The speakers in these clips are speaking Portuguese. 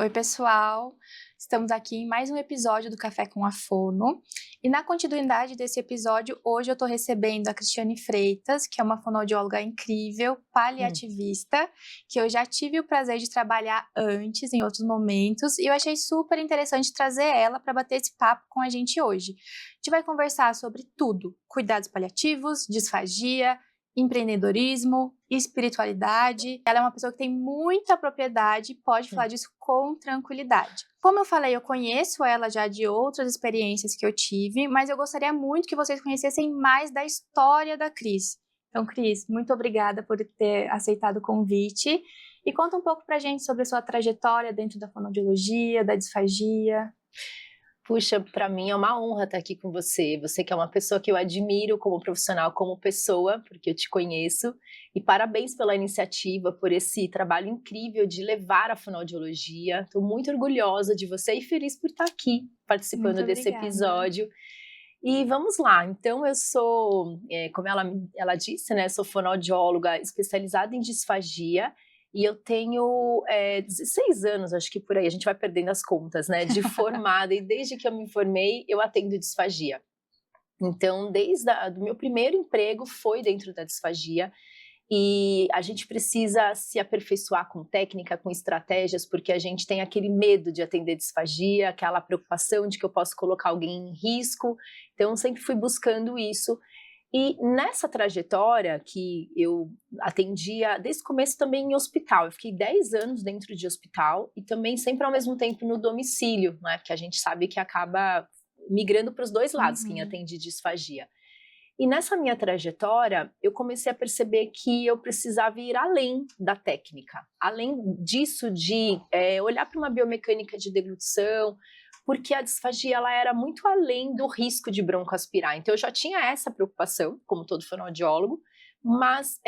Oi, pessoal! Estamos aqui em mais um episódio do Café com a Fono. E na continuidade desse episódio, hoje eu estou recebendo a Cristiane Freitas, que é uma fonoaudióloga incrível, paliativista, que eu já tive o prazer de trabalhar antes, em outros momentos, e eu achei super interessante trazer ela para bater esse papo com a gente hoje. A gente vai conversar sobre tudo: cuidados paliativos, disfagia, empreendedorismo, espiritualidade. Ela é uma pessoa que tem muita propriedade e pode falar disso com tranquilidade. Como eu falei, eu conheço ela já de outras experiências que eu tive, mas eu gostaria muito que vocês conhecessem mais da história da Cris. Então, Cris, muito obrigada por ter aceitado o convite. E conta um pouco pra gente sobre a sua trajetória dentro da fonoaudiologia, da disfagia. Puxa, para mim é uma honra estar aqui com você. Você que é uma pessoa que eu admiro como profissional, como pessoa, porque eu te conheço. E parabéns pela iniciativa, por esse trabalho incrível de levar a fonoaudiologia. Estou muito orgulhosa de você e feliz por estar aqui participando desse episódio. E vamos lá, então eu sou, como ela disse, né, sou fonoaudióloga especializada em disfagia. E eu tenho 16 anos, acho que por aí, a gente vai perdendo as contas, né, de formada, e desde que eu me formei, eu atendo disfagia. Então, desde o meu primeiro emprego foi dentro da disfagia, e a gente precisa se aperfeiçoar com técnica, com estratégias, porque a gente tem aquele medo de atender disfagia, aquela preocupação de que eu posso colocar alguém em risco, então eu sempre fui buscando isso. E nessa trajetória que eu atendia, desde o começo também em hospital, eu fiquei 10 anos dentro de hospital e também sempre ao mesmo tempo no domicílio, né, que a gente sabe que acaba migrando para os dois lados, quem atende disfagia. E nessa minha trajetória, eu comecei a perceber que eu precisava ir além da técnica, além disso de olhar para uma biomecânica de deglutição, porque a disfagia ela era muito além do risco de broncoaspirar. Então eu já tinha essa preocupação, como todo fonoaudiólogo, mas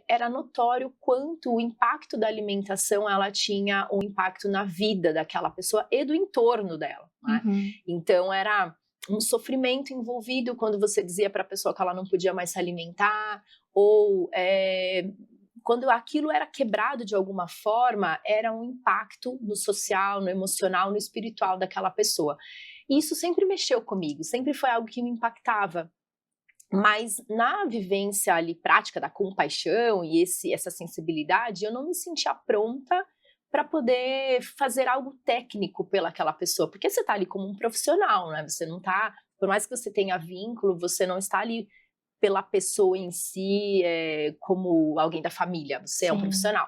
era notório quanto o impacto da alimentação ela tinha um impacto na vida daquela pessoa e do entorno dela, né? Então era um sofrimento envolvido quando você dizia para a pessoa que ela não podia mais se alimentar, ou quando aquilo era quebrado de alguma forma, era um impacto no social, no emocional, no espiritual daquela pessoa. E isso sempre mexeu comigo, sempre foi algo que me impactava. Mas na vivência ali prática da compaixão e essa sensibilidade, eu não me sentia pronta para poder fazer algo técnico pelaquela pessoa, porque você está ali como um profissional, né? Você não está, por mais que você tenha vínculo, você não está ali pela pessoa em si, como alguém da família, você é um profissional.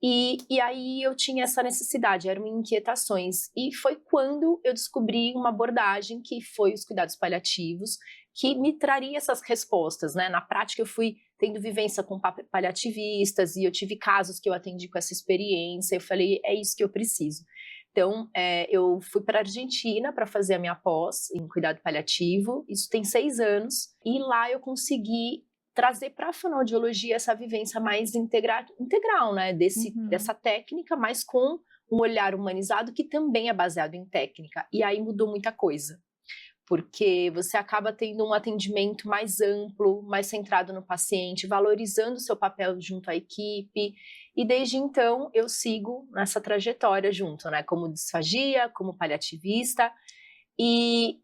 E aí eu tinha essa necessidade, eram inquietações. E foi quando eu descobri uma abordagem que foi os cuidados paliativos, que me traria essas respostas, né? Na prática eu fui tendo vivência com paliativistas e eu tive casos que eu atendi com essa experiência, eu falei, é isso que eu preciso. Então, eu fui para a Argentina para fazer a minha pós em cuidado paliativo, isso tem 6 anos, e lá eu consegui trazer para a fonoaudiologia essa vivência mais integral, né, dessa técnica, mas com um olhar humanizado que também é baseado em técnica, e aí mudou muita coisa, porque você acaba tendo um atendimento mais amplo, mais centrado no paciente, valorizando o seu papel junto à equipe, e desde então eu sigo nessa trajetória junto, né, como disfagia, como paliativista, e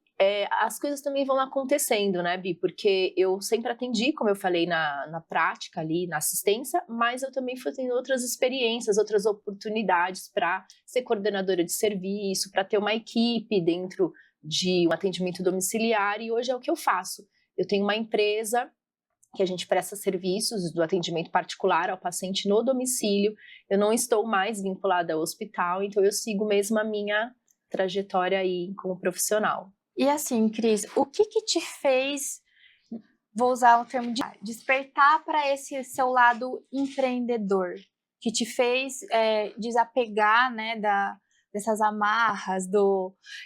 as coisas também vão acontecendo, né, Bi? Porque eu sempre atendi, como eu falei, na prática ali, na assistência, mas eu também fui tendo outras experiências, outras oportunidades para ser coordenadora de serviço, para ter uma equipe dentro de um atendimento domiciliar, e hoje é o que eu faço. Eu tenho uma empresa que a gente presta serviços do atendimento particular ao paciente no domicílio, eu não estou mais vinculada ao hospital, então eu sigo mesmo a minha trajetória aí como profissional. E assim, Cris, o que te fez, vou usar o termo de despertar para esse seu lado empreendedor, que te fez desapegar, né, dessas amarras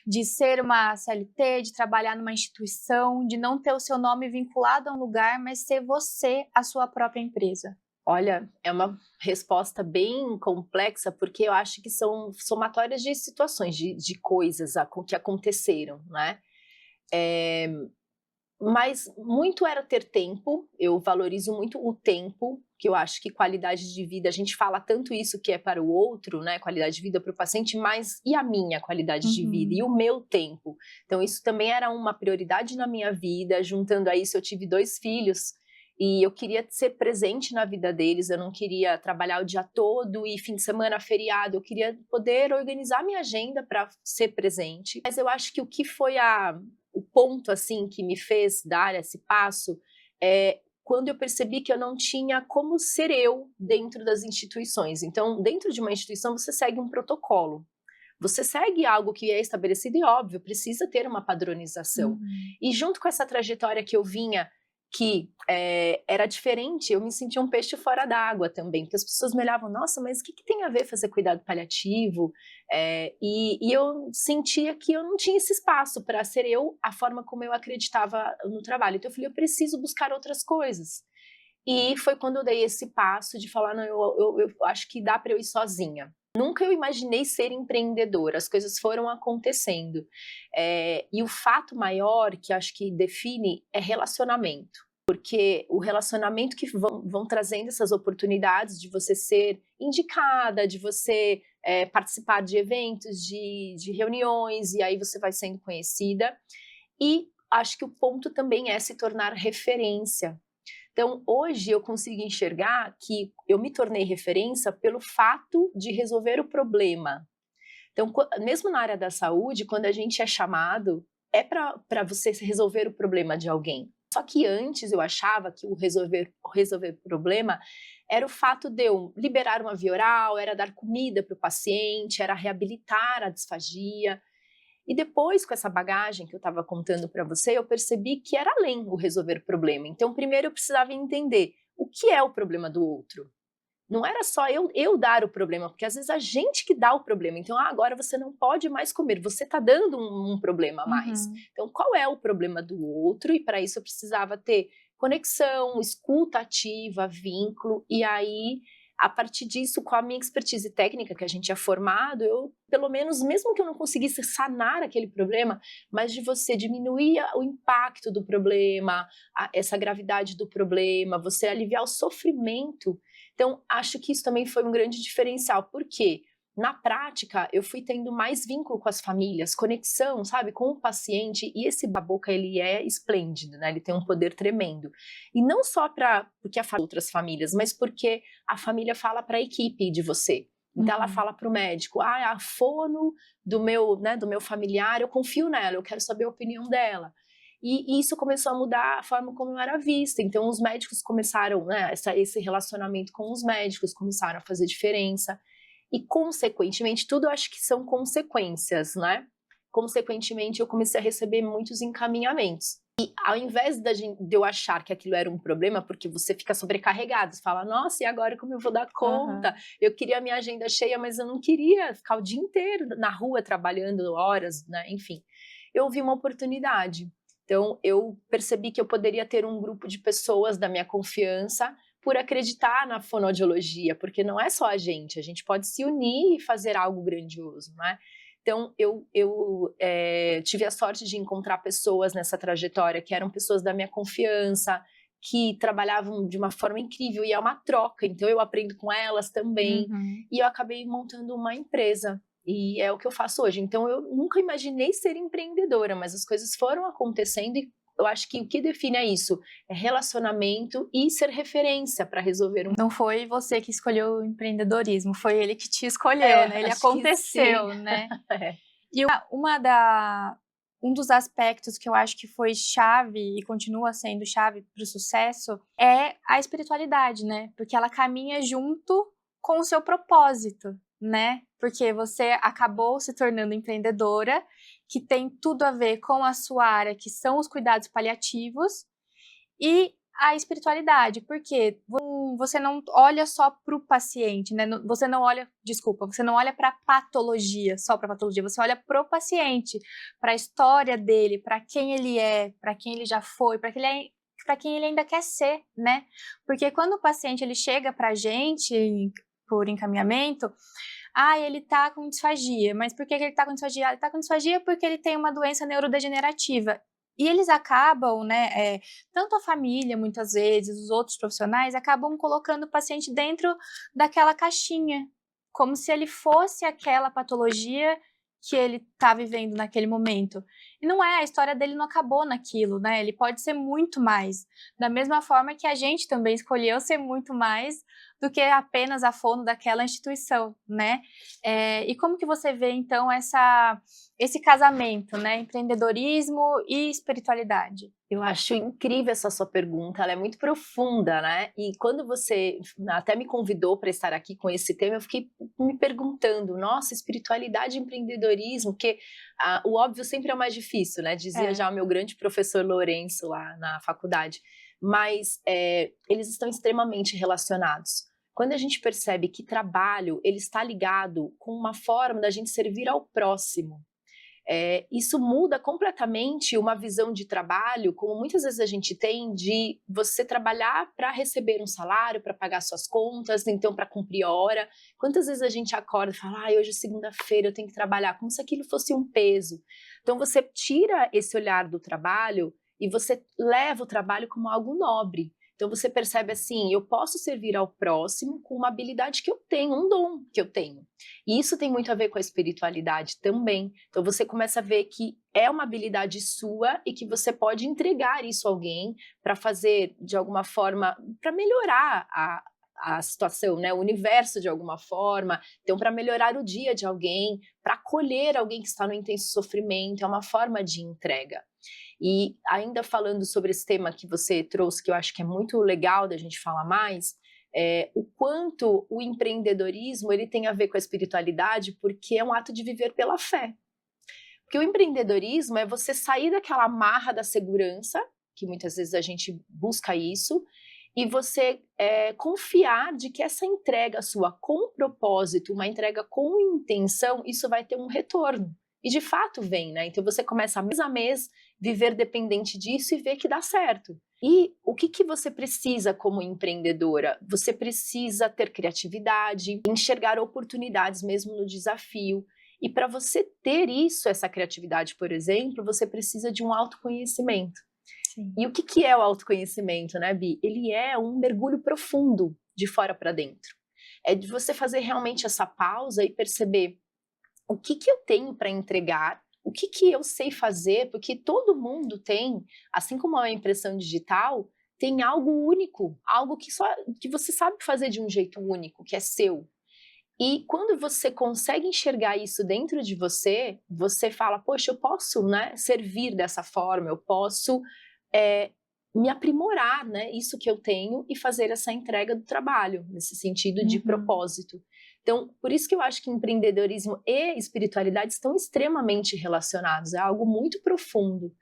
de ser uma CLT, de trabalhar numa instituição, de não ter o seu nome vinculado a um lugar, mas ser você a sua própria empresa? Olha, é uma resposta bem complexa, porque eu acho que são somatórias de situações, de coisas que aconteceram, né? Mas muito era ter tempo, eu valorizo muito o tempo, que eu acho que qualidade de vida, a gente fala tanto isso que é para o outro, né, qualidade de vida para o paciente, mas e a minha qualidade de vida? E o meu tempo? Então isso também era uma prioridade na minha vida, juntando a isso eu tive 2 filhos, e eu queria ser presente na vida deles, eu não queria trabalhar o dia todo e fim de semana, feriado, eu queria poder organizar minha agenda para ser presente. Mas eu acho que o que foi o ponto assim que me fez dar esse passo é quando eu percebi que eu não tinha como ser eu dentro das instituições. Então, dentro de uma instituição, você segue um protocolo. Você segue algo que é estabelecido e, óbvio, precisa ter uma padronização. E junto com essa trajetória que eu vinha, que era diferente, eu me sentia um peixe fora d'água também, porque as pessoas me olhavam, nossa, mas o que tem a ver fazer cuidado paliativo? E eu sentia que eu não tinha esse espaço para ser eu, a forma como eu acreditava no trabalho. Então eu falei, eu preciso buscar outras coisas. E foi quando eu dei esse passo de falar, não, eu acho que dá para eu ir sozinha. Nunca eu imaginei ser empreendedora, as coisas foram acontecendo. E o fato maior que acho que define é relacionamento. Porque o relacionamento que vão trazendo essas oportunidades de você ser indicada, de você participar de eventos, de reuniões, e aí você vai sendo conhecida. E acho que o ponto também é se tornar referência. Então, hoje eu consigo enxergar que eu me tornei referência pelo fato de resolver o problema. Então, mesmo na área da saúde, quando a gente é chamado, é para você resolver o problema de alguém. Só que antes eu achava que o resolver o problema era o fato de eu liberar uma via oral, era dar comida para o paciente, era reabilitar a disfagia. E depois, com essa bagagem que eu estava contando para você, eu percebi que era além o resolver o problema. Então, primeiro eu precisava entender o que é o problema do outro. Não era só eu dar o problema, porque às vezes a gente que dá o problema. Então, agora você não pode mais comer, você está dando um problema a mais. Então, qual é o problema do outro? E para isso eu precisava ter conexão, escuta ativa, vínculo, e aí a partir disso, com a minha expertise técnica que a gente é formado, eu, pelo menos, mesmo que eu não conseguisse sanar aquele problema, mas de você diminuir o impacto do problema, essa gravidade do problema, você aliviar o sofrimento. Então, acho que isso também foi um grande diferencial. Por quê? Na prática, eu fui tendo mais vínculo com as famílias, conexão, sabe, com o paciente, e esse boca ele é esplêndido, né? Ele tem um poder tremendo. E não só porque outras famílias, mas porque a família fala para a equipe de você. Então ela fala para o médico, a fono do meu familiar, eu confio nela, eu quero saber a opinião dela. E isso começou a mudar a forma como eu era vista. Então os médicos começaram, né, esse relacionamento com os médicos começaram a fazer diferença. E, consequentemente, tudo eu acho que são consequências, né? Consequentemente, eu comecei a receber muitos encaminhamentos. E ao invés de eu achar que aquilo era um problema, porque você fica sobrecarregado, você fala, nossa, e agora como eu vou dar conta? Eu queria a minha agenda cheia, mas eu não queria ficar o dia inteiro na rua trabalhando horas, né? Enfim, eu vi uma oportunidade. Então, eu percebi que eu poderia ter um grupo de pessoas da minha confiança por acreditar na fonoaudiologia, porque não é só a gente pode se unir e fazer algo grandioso, né? Então, eu tive a sorte de encontrar pessoas nessa trajetória que eram pessoas da minha confiança, que trabalhavam de uma forma incrível, e é uma troca, então eu aprendo com elas também, e eu acabei montando uma empresa, e é o que eu faço hoje. Então, eu nunca imaginei ser empreendedora, mas as coisas foram acontecendo e eu acho que o que define é isso, é relacionamento e ser referência para resolver Não foi você que escolheu o empreendedorismo, foi ele que te escolheu, né? Ele aconteceu, né? E um dos aspectos que eu acho que foi chave e continua sendo chave para o sucesso é a espiritualidade, né? Porque ela caminha junto com o seu propósito, né? Porque você acabou se tornando empreendedora, que tem tudo a ver com a sua área, que são os cuidados paliativos, e a espiritualidade, porque você não olha só para o paciente, né? Você não olha para a patologia, só para a patologia, você olha para o paciente, para a história dele, para quem ele é, para quem ele já foi, para quem ele ainda quer ser, né? Porque quando o paciente ele chega para a gente por encaminhamento, ele tá com disfagia, mas por que ele tá com disfagia? Ele tá com disfagia porque ele tem uma doença neurodegenerativa. E eles acabam, né, tanto a família, muitas vezes, os outros profissionais, acabam colocando o paciente dentro daquela caixinha, como se ele fosse aquela patologia que ele está vivendo naquele momento. E não é, a história dele não acabou naquilo, né? Ele pode ser muito mais. Da mesma forma que a gente também escolheu ser muito mais do que apenas a fono daquela instituição, né? E como que você vê, então, esse casamento, né? Empreendedorismo e espiritualidade? Eu acho incrível essa sua pergunta, ela é muito profunda, né? E quando você até me convidou para estar aqui com esse tema, eu fiquei me perguntando, nossa, espiritualidade e empreendedorismo, porque o óbvio sempre é o mais difícil, né? Dizia já o meu grande professor Lourenço lá na faculdade. Mas eles estão extremamente relacionados. Quando a gente percebe que trabalho ele está ligado com uma forma da gente servir ao próximo, isso muda completamente uma visão de trabalho, como muitas vezes a gente tem, de você trabalhar para receber um salário, para pagar suas contas, então para cumprir hora. Quantas vezes a gente acorda e fala, hoje é segunda-feira, eu tenho que trabalhar, como se aquilo fosse um peso. Então você tira esse olhar do trabalho e você leva o trabalho como algo nobre. Então você percebe assim, eu posso servir ao próximo com uma habilidade que eu tenho, um dom que eu tenho. E isso tem muito a ver com a espiritualidade também. Então você começa a ver que é uma habilidade sua e que você pode entregar isso a alguém para fazer de alguma forma, para melhorar a situação, né? O universo de alguma forma, então para melhorar o dia de alguém, para acolher alguém que está no intenso sofrimento, é uma forma de entrega. E ainda falando sobre esse tema que você trouxe, que eu acho que é muito legal da gente falar mais, o quanto o empreendedorismo ele tem a ver com a espiritualidade, porque é um ato de viver pela fé. Porque o empreendedorismo é você sair daquela amarra da segurança, que muitas vezes a gente busca isso, e você confiar de que essa entrega sua com propósito, uma entrega com intenção, isso vai ter um retorno. E de fato vem, né? Então você começa mês a mês viver dependente disso e ver que dá certo. E o que você precisa como empreendedora? Você precisa ter criatividade, enxergar oportunidades mesmo no desafio. E para você ter isso, essa criatividade, por exemplo, você precisa de um autoconhecimento. Sim. E o que é o autoconhecimento, né, Bi? Ele é um mergulho profundo de fora para dentro. É de você fazer realmente essa pausa e perceber o que eu tenho para entregar, o que eu sei fazer, porque todo mundo tem, assim como a impressão digital, tem algo único, algo que você sabe fazer de um jeito único, que é seu. E quando você consegue enxergar isso dentro de você, você fala, poxa, eu posso, né, servir dessa forma, eu posso me aprimorar, né, isso que eu tenho e fazer essa entrega do trabalho, nesse sentido de propósito. Então, por isso que eu acho que empreendedorismo e espiritualidade estão extremamente relacionados, é algo muito profundo.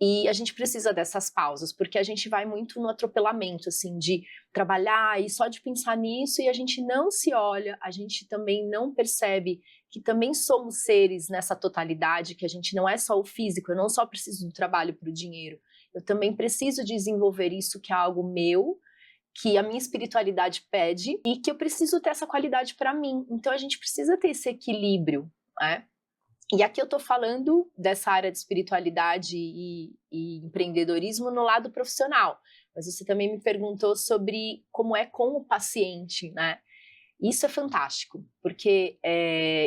E a gente precisa dessas pausas, porque a gente vai muito no atropelamento, assim, de trabalhar e só de pensar nisso e a gente não se olha, a gente também não percebe que também somos seres nessa totalidade, que a gente não é só o físico, eu não só preciso do trabalho para o dinheiro, eu também preciso desenvolver isso que é algo meu, que a minha espiritualidade pede e que eu preciso ter essa qualidade para mim. Então a gente precisa ter esse equilíbrio, né? E aqui eu estou falando dessa área de espiritualidade e empreendedorismo no lado profissional, mas você também me perguntou sobre como é com o paciente, né? Isso é fantástico, porque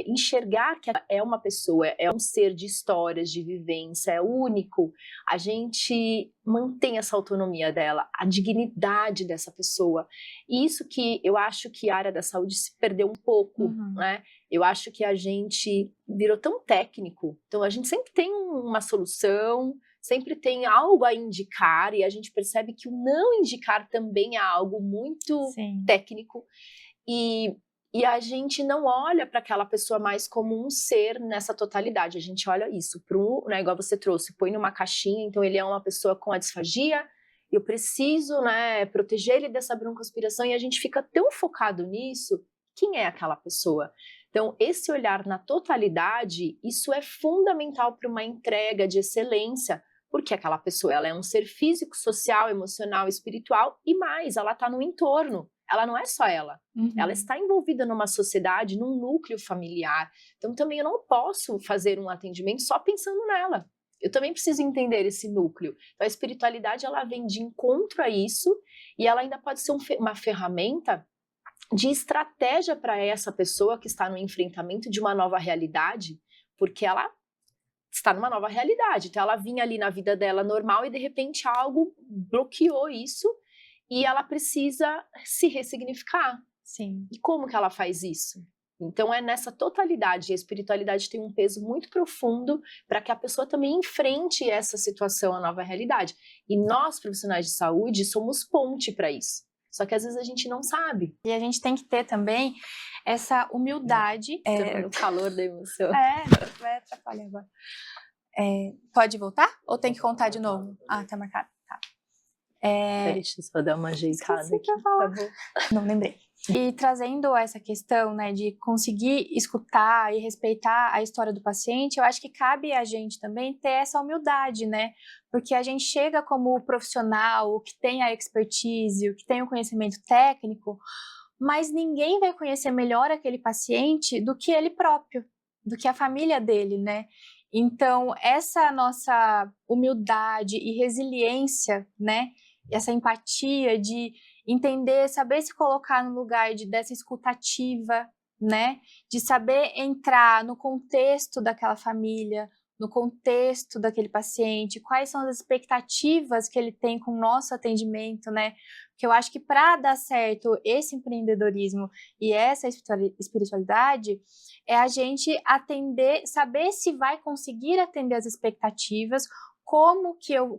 enxergar que é uma pessoa, é um ser de histórias, de vivência, é único, a gente mantém essa autonomia dela, a dignidade dessa pessoa. E isso que eu acho que a área da saúde se perdeu um pouco, né? Eu acho que a gente virou tão técnico, então a gente sempre tem uma solução, sempre tem algo a indicar, e a gente percebe que o não indicar também é algo muito técnico. E a gente não olha para aquela pessoa mais como um ser nessa totalidade, a gente olha isso, né, igual você trouxe, põe numa caixinha, então ele é uma pessoa com a disfagia, eu preciso, né, proteger ele dessa broncoaspiração, e a gente fica tão focado nisso, quem é aquela pessoa? Então, esse olhar na totalidade, isso é fundamental para uma entrega de excelência, porque aquela pessoa ela é um ser físico, social, emocional, espiritual, e mais, ela está no entorno. Ela não é só ela, ela está envolvida numa sociedade, num núcleo familiar. Então também eu não posso fazer um atendimento só pensando nela. Eu também preciso entender esse núcleo. Então, a espiritualidade, ela vem de encontro a isso, e ela ainda pode ser uma ferramenta de estratégia para essa pessoa que está no enfrentamento de uma nova realidade, porque ela está numa nova realidade. Então, ela vinha ali na vida dela normal e, de repente, algo bloqueou isso e ela precisa se ressignificar. Sim. E como que ela faz isso? Então, é nessa totalidade. A espiritualidade tem um peso muito profundo para que a pessoa também enfrente essa situação, a nova realidade. E nós, profissionais de saúde, somos ponte para isso. Só que às vezes a gente não sabe. E a gente tem que ter também essa humildade. No calor da emoção. Vai atrapalhar agora. Pode voltar? Ou tem que contar de novo? Ah, tá marcado. Tá. Deixa eu só dar uma ajeitada aqui. Tá bom. Não lembrei. E trazendo essa questão, né, de conseguir escutar e respeitar a história do paciente, eu acho que cabe a gente também ter essa humildade, né? Porque a gente chega como profissional, o que tem a expertise, o que tem o conhecimento técnico, mas ninguém vai conhecer melhor aquele paciente do que ele próprio, do que a família dele, né? Então, essa nossa humildade e resiliência, né? Essa empatia de entender, saber se colocar no lugar dessa escutativa, né? De saber entrar no contexto daquela família, no contexto daquele paciente, quais são as expectativas que ele tem com o nosso atendimento, né? Porque eu acho que para dar certo esse empreendedorismo e essa espiritualidade, é a gente atender, saber se vai conseguir atender as expectativas,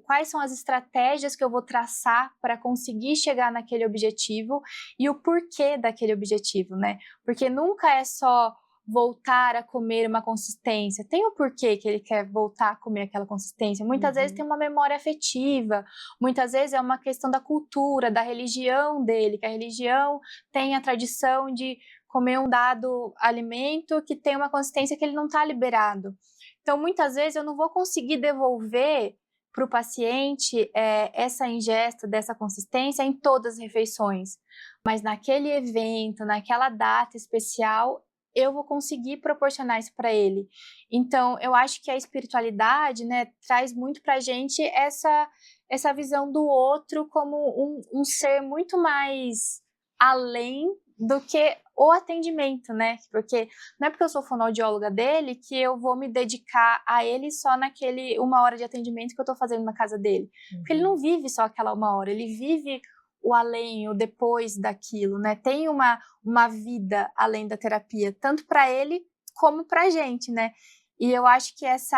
quais são as estratégias que eu vou traçar para conseguir chegar naquele objetivo e o porquê daquele objetivo, né? Porque nunca é só voltar a comer uma consistência, tem o porquê que ele quer voltar a comer aquela consistência. Muitas vezes tem uma memória afetiva, muitas vezes é uma questão da cultura, da religião dele, que a religião tem a tradição de comer um dado alimento que tem uma consistência que ele não está liberado. Então, muitas vezes eu não vou conseguir devolver para o paciente essa ingesta dessa consistência em todas as refeições, mas naquele evento, naquela data especial, eu vou conseguir proporcionar isso para ele. Então, eu acho que a espiritualidade, né, traz muito para a gente essa visão do outro como um ser muito mais além do que o atendimento, né? Porque não é porque eu sou fonoaudióloga dele que eu vou me dedicar a ele só naquele 1 hora de atendimento que eu tô fazendo na casa dele. Porque ele não vive só aquela 1 hora, ele vive o além, o depois daquilo, né? Tem uma vida além da terapia, tanto para ele como pra gente, né? E eu acho que esse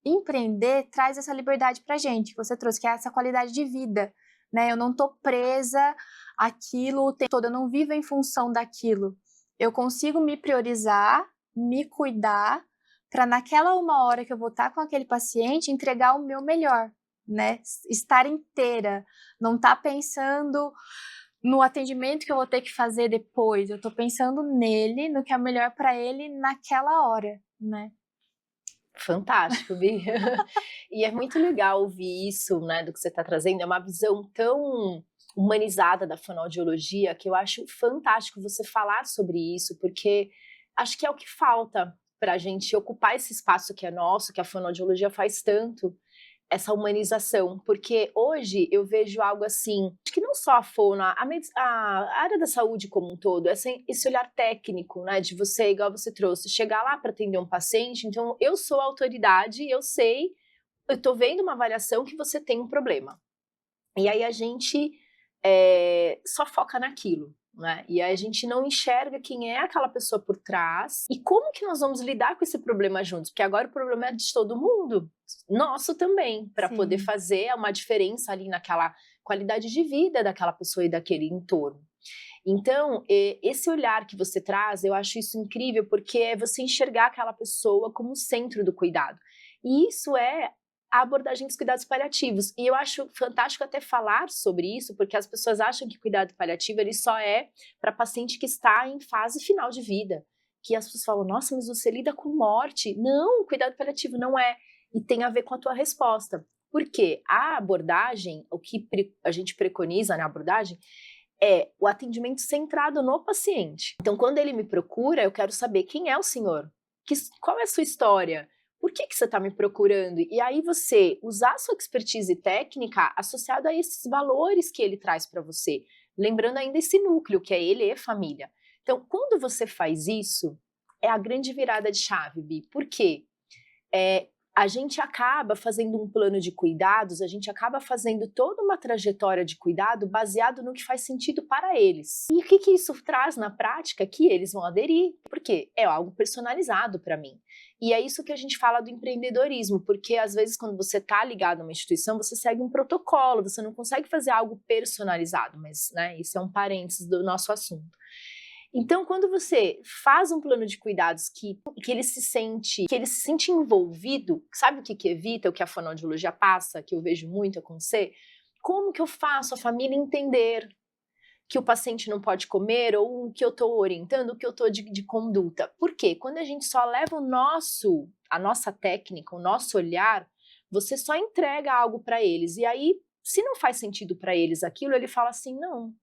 empreender traz essa liberdade pra gente, que você trouxe, que é essa qualidade de vida, né? Eu não tô presa àquilo o tempo todo, eu não vivo em função daquilo. Eu consigo me priorizar, me cuidar, para naquela 1 hora que eu vou estar com aquele paciente, entregar o meu melhor, né? Estar inteira, não estar pensando no atendimento que eu vou ter que fazer depois, eu tô pensando nele, no que é melhor para ele naquela hora, né? Fantástico, Bi. E é muito legal ouvir isso, né, do que você está trazendo. É uma visão tão humanizada da fonoaudiologia que eu acho fantástico você falar sobre isso, porque acho que é o que falta para a gente ocupar esse espaço que é nosso, que a fonoaudiologia faz tanto, essa humanização, porque hoje eu vejo algo assim, acho que não só a fono, a área da saúde como um todo, esse olhar técnico, né, de você, igual você trouxe, chegar lá para atender um paciente, então eu sou a autoridade, eu sei, eu tô vendo uma avaliação que você tem um problema. E aí a gente só foca naquilo, né? E aí a gente não enxerga quem é aquela pessoa por trás e como que nós vamos lidar com esse problema juntos, porque agora o problema é de todo mundo, nosso também, para poder fazer uma diferença ali naquela qualidade de vida daquela pessoa e daquele entorno. Então, esse olhar que você traz, eu acho isso incrível, porque é você enxergar aquela pessoa como o centro do cuidado. E isso é a abordagem dos cuidados paliativos. E eu acho fantástico até falar sobre isso, porque as pessoas acham que cuidado paliativo ele só é para paciente que está em fase final de vida. Que as pessoas falam, nossa, mas você lida com morte. Não, cuidado paliativo não é. E tem a ver com a tua resposta. Porque a abordagem, o que a gente preconiza na abordagem, é o atendimento centrado no paciente. Então, quando ele me procura, eu quero saber quem é o senhor, qual é a sua história, por que você está me procurando? E aí você usar a sua expertise técnica associada a esses valores que ele traz para você. Lembrando ainda esse núcleo, que é ele e família. Então, quando você faz isso, é a grande virada de chave, Bi. Por quê? A gente acaba fazendo um plano de cuidados, a gente acaba fazendo toda uma trajetória de cuidado baseado no que faz sentido para eles. E o que isso traz na prática? Que eles vão aderir, porque é algo personalizado para mim. E é isso que a gente fala do empreendedorismo, porque às vezes quando você está ligado a uma instituição, você segue um protocolo, você não consegue fazer algo personalizado, mas né, isso é um parênteses do nosso assunto. Então, quando você faz um plano de cuidados que ele se sente envolvido, sabe o que evita, o que a fonoaudiologia passa, que eu vejo muito acontecer? Como que eu faço a família entender que o paciente não pode comer ou o que eu estou orientando, o que eu estou de conduta? Por quê? Quando a gente só leva a nossa técnica, o nosso olhar, você só entrega algo para eles. E aí, se não faz sentido para eles aquilo, ele fala assim, não,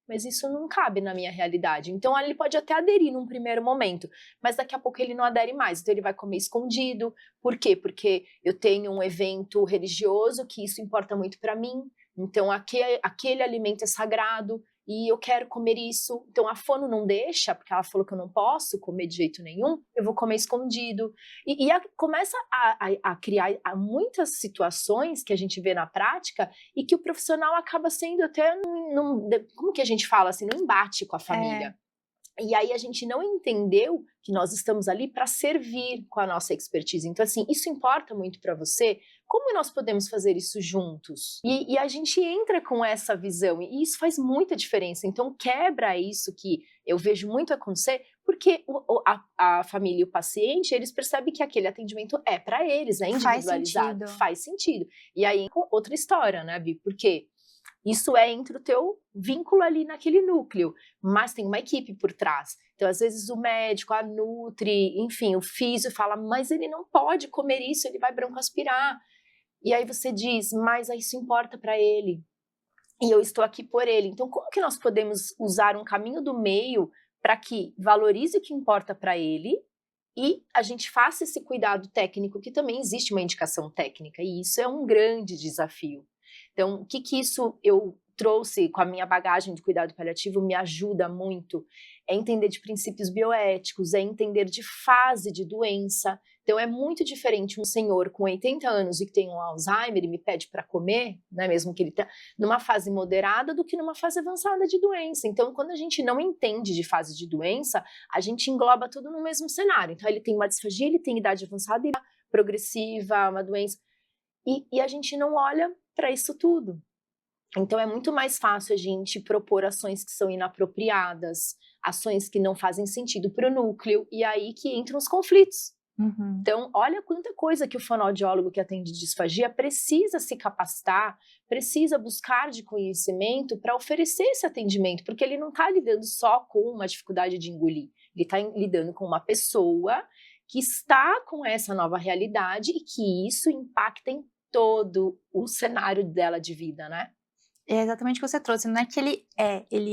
mas isso não cabe na minha realidade. Então, ele pode até aderir num primeiro momento, mas daqui a pouco ele não adere mais. Então, ele vai comer escondido. Por quê? Porque eu tenho um evento religioso que isso importa muito para mim. Então, aquele alimento é sagrado e eu quero comer isso. Então, a fono não deixa, porque ela falou que eu não posso comer de jeito nenhum, eu vou comer escondido. Começa a criar muitas situações que a gente vê na prática e que o profissional acaba sendo até, como que a gente fala assim, num embate com a família. E aí a gente não entendeu que nós estamos ali para servir com a nossa expertise. Então, assim, isso importa muito para você. Como nós podemos fazer isso juntos? E a gente entra com essa visão, e isso faz muita diferença. Então, quebra isso que eu vejo muito acontecer, porque a família e o paciente, eles percebem que aquele atendimento é para eles, é individualizado. Faz sentido. E aí, outra história, né, Bi? Por quê? Isso é entre o teu vínculo ali naquele núcleo, mas tem uma equipe por trás. Então, às vezes, o médico, a nutri, enfim, o físio fala, mas ele não pode comer isso, ele vai broncoaspirar. E aí você diz, mas isso importa para ele. E eu estou aqui por ele. Então, como que nós podemos usar um caminho do meio para que valorize o que importa para ele e a gente faça esse cuidado técnico, que também existe uma indicação técnica, e isso é um grande desafio. Então, o que isso eu trouxe com a minha bagagem de cuidado paliativo me ajuda muito? É entender de princípios bioéticos, é entender de fase de doença. Então, é muito diferente um senhor com 80 anos e que tem um Alzheimer e me pede para comer, né, mesmo que ele está numa fase moderada, do que numa fase avançada de doença. Então, quando a gente não entende de fase de doença, a gente engloba tudo no mesmo cenário. Então, ele tem uma disfagia, ele tem idade avançada e progressiva, uma doença. E a gente não olha para isso tudo. Então, é muito mais fácil a gente propor ações que são inapropriadas, ações que não fazem sentido para o núcleo, e aí que entram os conflitos. Uhum. Então, olha quanta coisa que o fonoaudiólogo que atende disfagia precisa se capacitar, precisa buscar de conhecimento para oferecer esse atendimento, porque ele não está lidando só com uma dificuldade de engolir, ele está lidando com uma pessoa que está com essa nova realidade e que isso impacta em todo o cenário dela de vida, né? É exatamente o que você trouxe, não é que ele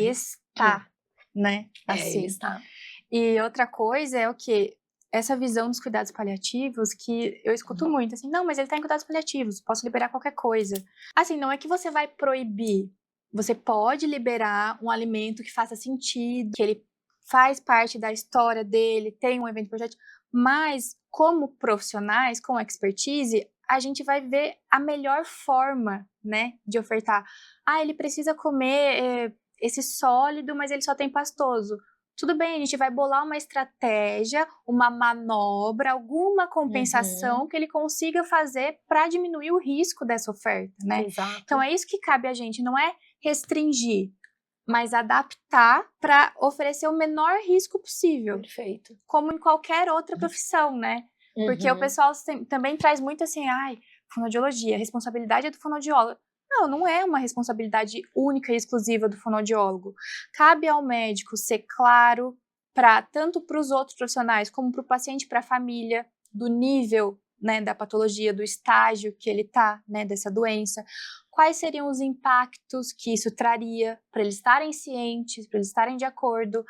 está, né? Assim. Ele está. E outra coisa é o quê? Essa visão dos cuidados paliativos que eu escuto muito, assim, não, mas ele está em cuidados paliativos, posso liberar qualquer coisa. Assim, não é que você vai proibir, você pode liberar um alimento que faça sentido, que ele faz parte da história dele, tem um evento projeto, mas como profissionais, com expertise, a gente vai ver a melhor forma, né, de ofertar. Ah, ele precisa comer esse sólido, mas ele só tem pastoso. Tudo bem, a gente vai bolar uma estratégia, uma manobra, alguma compensação que ele consiga fazer para diminuir o risco dessa oferta, né? Exato. Então é isso que cabe a gente, não é restringir, mas adaptar para oferecer o menor risco possível. Perfeito. Como em qualquer outra profissão, né? Porque o pessoal também traz muito assim, fonoaudiologia, a responsabilidade é do fonoaudiólogo. Não é uma responsabilidade única e exclusiva do fonoaudiólogo. Cabe ao médico ser claro, tanto para os outros profissionais, como para o paciente, para a família, do nível, né, da patologia, do estágio que ele está, né, dessa doença. Quais seriam os impactos que isso traria para eles estarem cientes, para eles estarem de acordo.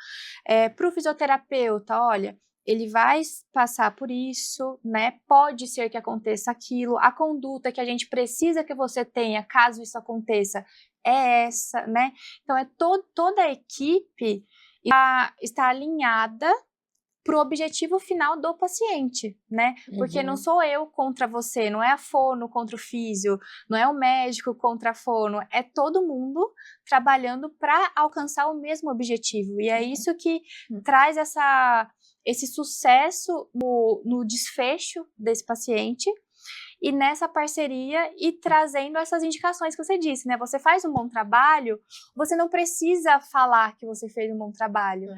Para o fisioterapeuta, olha, ele vai passar por isso, né? Pode ser que aconteça aquilo. A conduta que a gente precisa que você tenha, caso isso aconteça, é essa, né? Então, toda a equipe está alinhada para o objetivo final do paciente, né? Porque não sou eu contra você, não é a fono contra o físio, não é o médico contra a fono, é todo mundo trabalhando para alcançar o mesmo objetivo. E é isso que traz esse sucesso no desfecho desse paciente e nessa parceria e trazendo essas indicações que você disse, né? Você faz um bom trabalho, você não precisa falar que você fez um bom trabalho.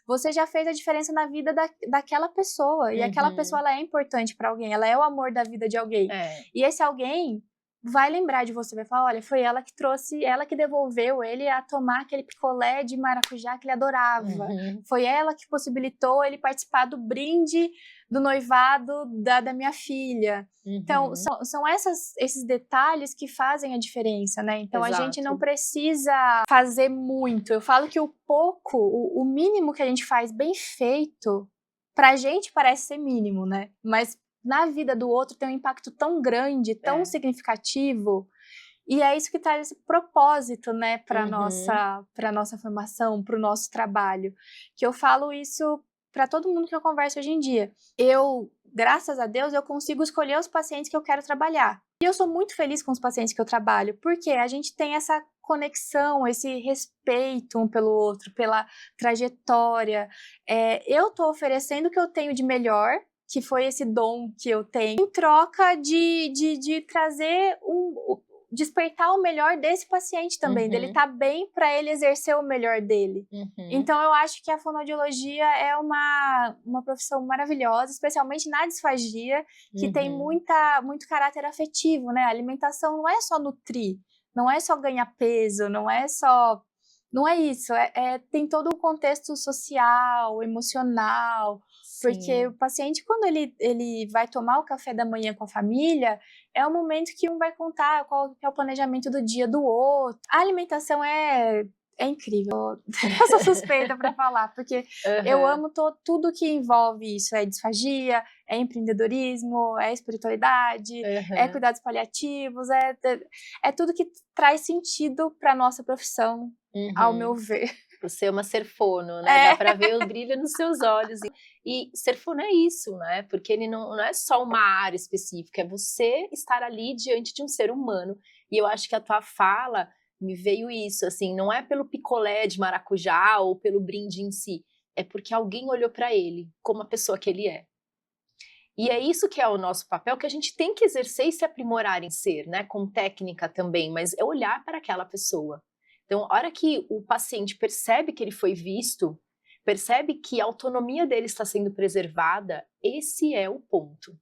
Você já fez a diferença na vida daquela pessoa. E aquela pessoa, ela é importante para alguém. Ela é o amor da vida de alguém. E esse alguém vai lembrar de você, vai falar, olha, foi ela que trouxe, ela que devolveu ele a tomar aquele picolé de maracujá que ele adorava. Foi ela que possibilitou ele participar do brinde do noivado da minha filha. Então, são esses detalhes que fazem a diferença, né? Então, a gente não precisa fazer muito. Eu falo que o mínimo que a gente faz bem feito, pra gente parece ser mínimo, né? Mas na vida do outro tem um impacto tão grande, tão significativo, e é isso que traz esse propósito, né, para nossa formação, para o nosso trabalho, que eu falo isso para todo mundo que eu converso hoje em dia. Graças a Deus, eu consigo escolher os pacientes que eu quero trabalhar. E eu sou muito feliz com os pacientes que eu trabalho, porque a gente tem essa conexão, esse respeito um pelo outro, pela trajetória. Eu estou oferecendo o que eu tenho de melhor, que foi esse dom que eu tenho, em troca de trazer despertar o melhor desse paciente também, dele estar bem para ele exercer o melhor dele. Então, eu acho que a fonoaudiologia é uma profissão maravilhosa, especialmente na disfagia, que tem muito caráter afetivo, né? A alimentação não é só nutrir, não é só ganhar peso, não é isso, tem todo um contexto social, emocional, porque o paciente, quando ele vai tomar o café da manhã com a família, é o momento que um vai contar qual que é o planejamento do dia do outro. A alimentação é incrível. Eu sou suspeita para falar, porque eu amo tudo que envolve isso. É disfagia, é empreendedorismo, é espiritualidade, é cuidados paliativos, é tudo que traz sentido para nossa profissão, ao meu ver. Você é uma ser fono, né? Dá para ver o brilho nos seus olhos. E ser fono é isso, né? Porque ele não é só uma área específica, é você estar ali diante de um ser humano. E eu acho que a tua fala me veio isso, assim, não é pelo picolé de maracujá ou pelo brinde em si, é porque alguém olhou para ele como a pessoa que ele é. E é isso que é o nosso papel, que a gente tem que exercer e se aprimorar em ser, né? Com técnica também, mas é olhar para aquela pessoa. Então, a hora que o paciente percebe que ele foi visto, percebe que a autonomia dele está sendo preservada, esse é o ponto.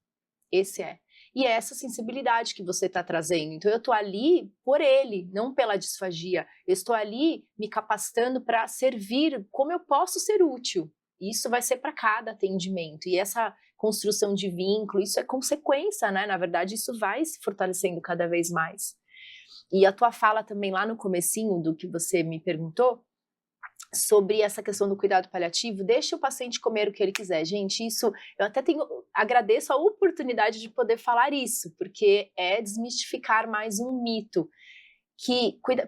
Esse é. E é essa sensibilidade que você está trazendo. Então, eu estou ali por ele, não pela disfagia. Eu estou ali me capacitando para servir como eu posso ser útil. Isso vai ser para cada atendimento. E essa construção de vínculo, isso é consequência, né? Na verdade, isso vai se fortalecendo cada vez mais. E a tua fala também lá no comecinho do que você me perguntou, sobre essa questão do cuidado paliativo, deixa o paciente comer o que ele quiser. Gente, isso, eu até agradeço a oportunidade de poder falar isso, porque é desmistificar mais um mito.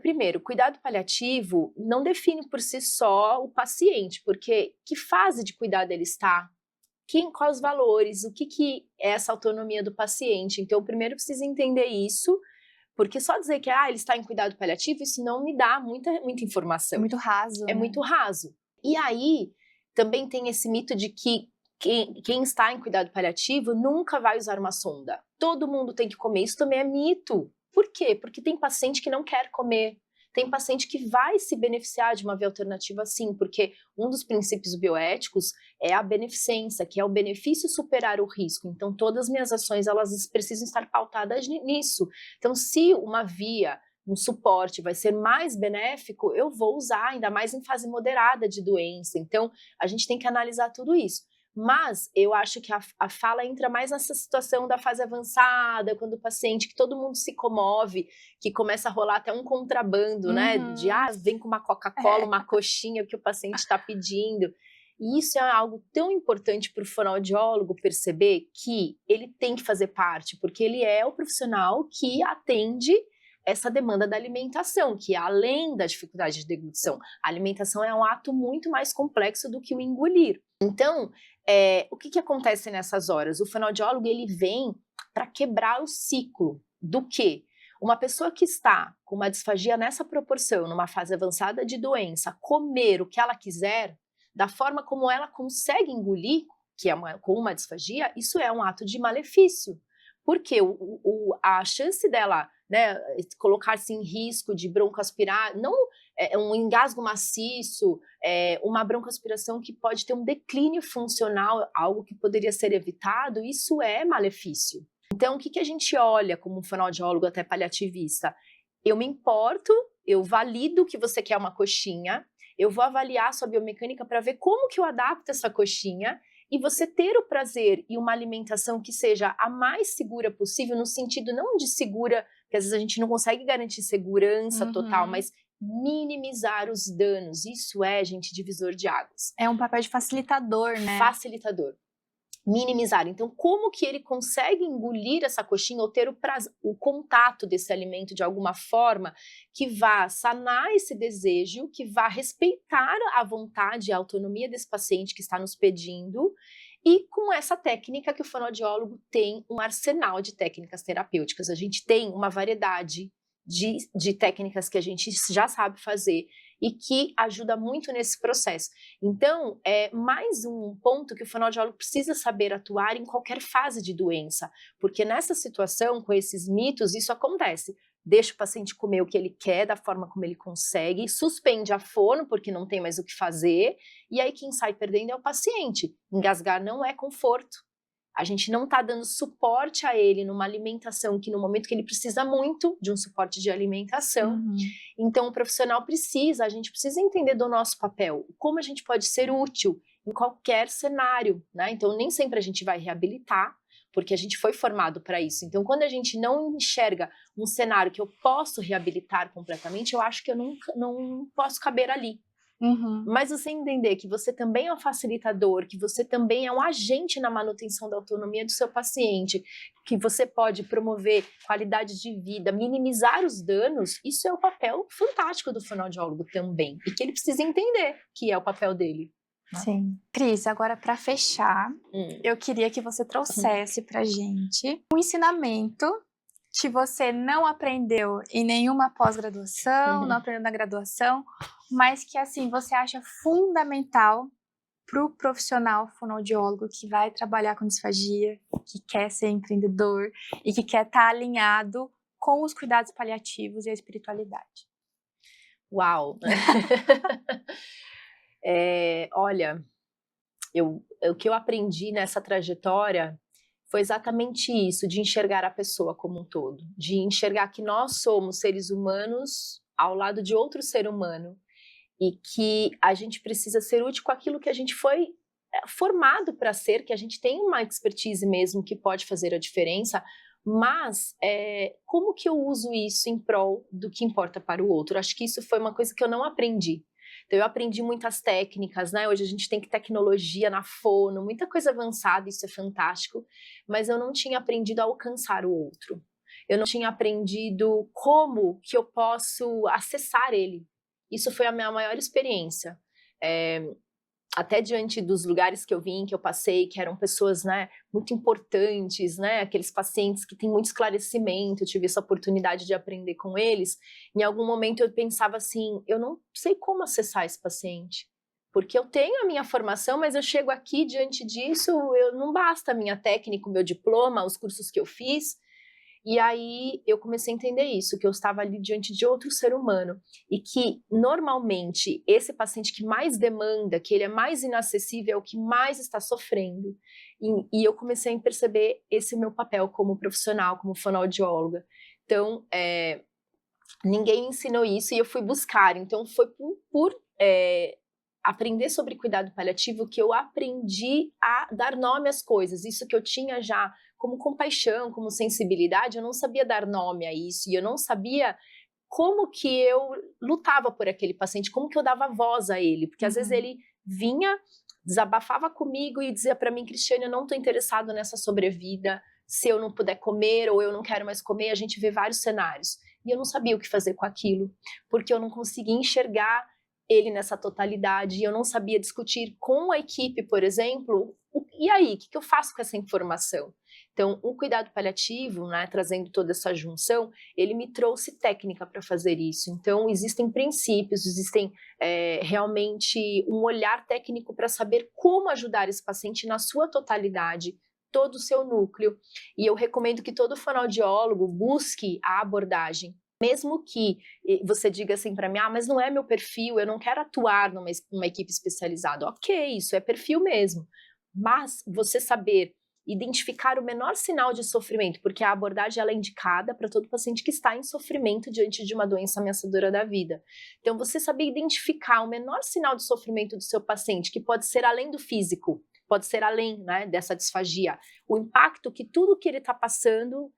Primeiro, cuidado paliativo não define por si só o paciente, porque que fase de cuidado ele está? Quais os valores? O que é essa autonomia do paciente? Então, primeiro precisa entender isso, porque só dizer que ele está em cuidado paliativo, isso não me dá muita informação. É muito raso. É muito raso. E aí, também tem esse mito de que quem está em cuidado paliativo nunca vai usar uma sonda. Todo mundo tem que comer. Isso também é mito. Por quê? Porque tem paciente que não quer comer. Tem paciente que vai se beneficiar de uma via alternativa sim, porque um dos princípios bioéticos é a beneficência, que é o benefício superar o risco. Então, todas as minhas ações, elas precisam estar pautadas nisso. Então, se uma via, um suporte vai ser mais benéfico, eu vou usar, ainda mais em fase moderada de doença. Então, a gente tem que analisar tudo isso. Mas eu acho que a fala entra mais nessa situação da fase avançada, quando o paciente, que todo mundo se comove, que começa a rolar até um contrabando, né? De, vem com uma Coca-Cola, uma coxinha que o paciente está pedindo. E isso é algo tão importante para o fonoaudiólogo perceber que ele tem que fazer parte, porque ele é o profissional que atende essa demanda da alimentação, que além da dificuldade de deglutição, a alimentação é um ato muito mais complexo do que o engolir. Então, o que acontece nessas horas? O fonoaudiólogo, ele vem para quebrar o ciclo do quê? Uma pessoa que está com uma disfagia nessa proporção, numa fase avançada de doença, comer o que ela quiser, da forma como ela consegue engolir, que é com uma disfagia, isso é um ato de malefício. Porque a chance dela, né, colocar-se em risco de broncoaspirar, não um engasgo maciço, uma broncoaspiração que pode ter um declínio funcional, algo que poderia ser evitado, isso é malefício. Então, o que a gente olha como um fonoaudiólogo até paliativista? Eu me importo, eu valido que você quer uma coxinha, eu vou avaliar a sua biomecânica para ver como que eu adapto essa coxinha e você ter o prazer e uma alimentação que seja a mais segura possível, no sentido não de segura, porque às vezes a gente não consegue garantir segurança total, mas minimizar os danos. Isso é, gente, divisor de águas. É um papel de facilitador, né? Facilitador. Minimizar. Então, como que ele consegue engolir essa coxinha ou ter o contato desse alimento de alguma forma que vá sanar esse desejo, que vá respeitar a vontade e a autonomia desse paciente que está nos pedindo, e com essa técnica que o fonoaudiólogo tem um arsenal de técnicas terapêuticas. A gente tem uma variedade de técnicas que a gente já sabe fazer e que ajuda muito nesse processo. Então, é mais um ponto que o fonoaudiólogo precisa saber atuar em qualquer fase de doença, porque nessa situação, com esses mitos, isso acontece. Deixa o paciente comer o que ele quer, da forma como ele consegue, suspende a fono, porque não tem mais o que fazer, e aí quem sai perdendo é o paciente. Engasgar não é conforto. A gente não está dando suporte a ele numa alimentação que no momento que ele precisa muito de um suporte de alimentação. Então o profissional a gente precisa entender do nosso papel, como a gente pode ser útil em qualquer cenário, né? Então nem sempre a gente vai reabilitar, porque a gente foi formado para isso. Então quando a gente não enxerga um cenário que eu posso reabilitar completamente, eu acho que eu não posso caber ali. Mas você entender que você também é um facilitador, que você também é um agente na manutenção da autonomia do seu paciente, que você pode promover qualidade de vida, minimizar os danos, isso é o papel fantástico do fonoaudiólogo também, e que ele precisa entender que é o papel dele. Sim. Cris, agora para fechar, eu queria que você trouxesse pra gente um ensinamento que você não aprendeu em nenhuma pós-graduação, não aprendeu na graduação, mas que assim você acha fundamental para o profissional fonoaudiólogo que vai trabalhar com disfagia, que quer ser empreendedor e que quer estar alinhado com os cuidados paliativos e a espiritualidade. Uau! Olha, o que eu aprendi nessa trajetória foi exatamente isso, de enxergar a pessoa como um todo, de enxergar que nós somos seres humanos ao lado de outro ser humano e que a gente precisa ser útil com aquilo que a gente foi formado para ser, que a gente tem uma expertise mesmo que pode fazer a diferença, mas como que eu uso isso em prol do que importa para o outro? Acho que isso foi uma coisa que eu não aprendi. Então eu aprendi muitas técnicas, né? Hoje a gente tem tecnologia na fono, muita coisa avançada, isso é fantástico, mas eu não tinha aprendido a alcançar o outro. Eu não tinha aprendido como que eu posso acessar ele. Isso foi a minha maior experiência. Até diante dos lugares que eu vim, que eu passei, que eram pessoas, né, muito importantes, né, aqueles pacientes que têm muito esclarecimento, eu tive essa oportunidade de aprender com eles, em algum momento eu pensava assim, eu não sei como acessar esse paciente, porque eu tenho a minha formação, mas eu chego aqui diante disso, não basta a minha técnica, o meu diploma, os cursos que eu fiz. E aí eu comecei a entender isso, que eu estava ali diante de outro ser humano e que normalmente esse paciente que mais demanda, que ele é mais inacessível, é o que mais está sofrendo. E eu comecei a perceber esse meu papel como profissional, como fonoaudióloga. Então, ninguém me ensinou isso e eu fui buscar. Então, foi por aprender sobre cuidado paliativo que eu aprendi a dar nome às coisas. Isso que eu tinha já como compaixão, como sensibilidade, eu não sabia dar nome a isso, e eu não sabia como que eu lutava por aquele paciente, como que eu dava voz a ele, porque às vezes ele vinha desabafava comigo e dizia para mim, Cristiane, eu não estou interessado nessa sobrevida, se eu não puder comer ou eu não quero mais comer, a gente vê vários cenários. E eu não sabia o que fazer com aquilo, porque eu não conseguia enxergar ele nessa totalidade, e eu não sabia discutir com a equipe, por exemplo, e aí, o que eu faço com essa informação? Então, o cuidado paliativo, né, trazendo toda essa junção, ele me trouxe técnica para fazer isso. Então, existem princípios, existem realmente um olhar técnico para saber como ajudar esse paciente na sua totalidade, todo o seu núcleo. E eu recomendo que todo fonoaudiólogo busque a abordagem. Mesmo que você diga assim para mim, mas não é meu perfil, eu não quero atuar numa equipe especializada. Ok, isso é perfil mesmo. Mas você saber identificar o menor sinal de sofrimento, porque a abordagem ela é indicada para todo paciente que está em sofrimento diante de uma doença ameaçadora da vida. Então, você saber identificar o menor sinal de sofrimento do seu paciente, que pode ser além do físico, pode ser além, né, dessa disfagia, o impacto que tudo que ele está passando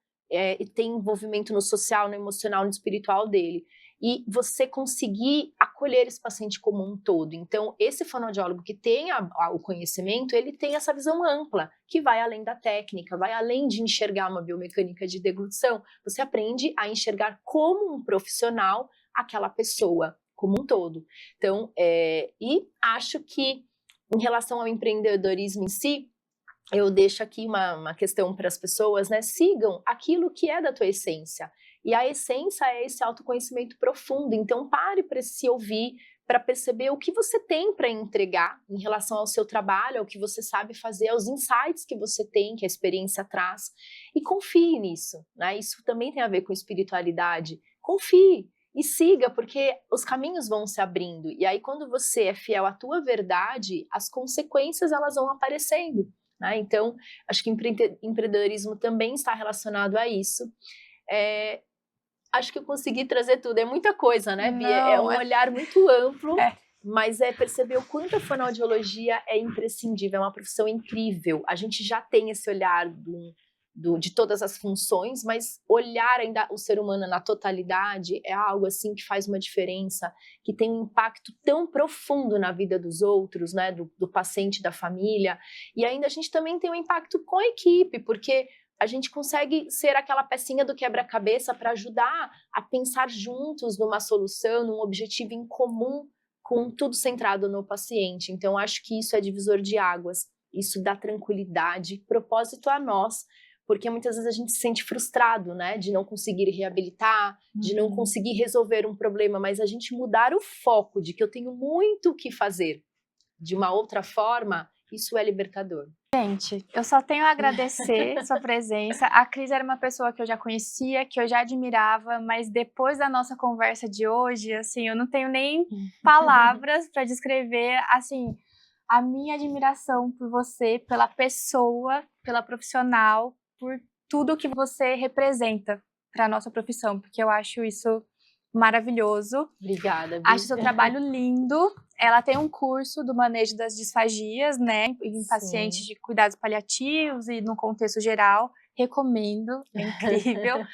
tem envolvimento no social, no emocional, no espiritual dele. E você conseguir acolher esse paciente como um todo. Então, esse fonoaudiólogo que tem o conhecimento, ele tem essa visão ampla, que vai além da técnica, vai além de enxergar uma biomecânica de deglutição. Você aprende a enxergar como um profissional aquela pessoa, como um todo. Então, e acho que, em relação ao empreendedorismo em si, eu deixo aqui uma questão para as pessoas, né? Sigam aquilo que é da tua essência. E a essência é esse autoconhecimento profundo. Então, pare para se ouvir, para perceber o que você tem para entregar em relação ao seu trabalho, ao que você sabe fazer, aos insights que você tem, que a experiência traz. E confie nisso, né? Isso também tem a ver com espiritualidade. Confie e siga, porque os caminhos vão se abrindo. E aí, quando você é fiel à tua verdade, as consequências elas vão aparecendo. Então, acho que empreendedorismo também está relacionado a isso. Acho que eu consegui trazer tudo, é muita coisa, né, Bia? É um olhar muito amplo, mas é perceber o quanto a fonoaudiologia é imprescindível, é uma profissão incrível. A gente já tem esse olhar de todas as funções, mas olhar ainda o ser humano na totalidade é algo assim que faz uma diferença, que tem um impacto tão profundo na vida dos outros, né, do paciente, da família, e ainda a gente também tem um impacto com a equipe, porque a gente consegue ser aquela pecinha do quebra-cabeça para ajudar a pensar juntos numa solução, num objetivo em comum, com tudo centrado no paciente. Então, acho que isso é divisor de águas, isso dá tranquilidade, propósito a nós, porque muitas vezes a gente se sente frustrado, né, de não conseguir reabilitar, de não conseguir resolver um problema, mas a gente mudar o foco de que eu tenho muito o que fazer de uma outra forma, isso é libertador. Gente, eu só tenho a agradecer sua presença. A Cris era uma pessoa que eu já conhecia, que eu já admirava, mas depois da nossa conversa de hoje, assim, eu não tenho nem palavras para descrever, assim, a minha admiração por você, pela pessoa, pela profissional, por tudo que você representa para a nossa profissão, porque eu acho isso maravilhoso. Obrigada, Bi. Acho seu trabalho lindo. Ela tem um curso do manejo das disfagias, né, em pacientes de cuidados paliativos e no contexto geral. Recomendo, é incrível.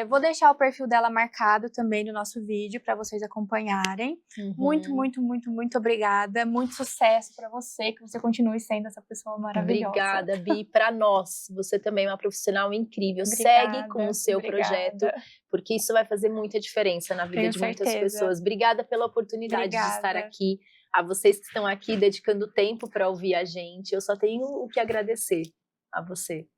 Vou deixar o perfil dela marcado também no nosso vídeo para vocês acompanharem. Muito, muito, muito, muito obrigada. Muito sucesso para você, que você continue sendo essa pessoa maravilhosa. Obrigada, Bi. Para nós, você também é uma profissional incrível. Obrigada, segue com o seu projeto, porque isso vai fazer muita diferença na vida de muitas pessoas. Obrigada pela oportunidade de estar aqui. A vocês que estão aqui dedicando tempo para ouvir a gente, eu só tenho o que agradecer a você.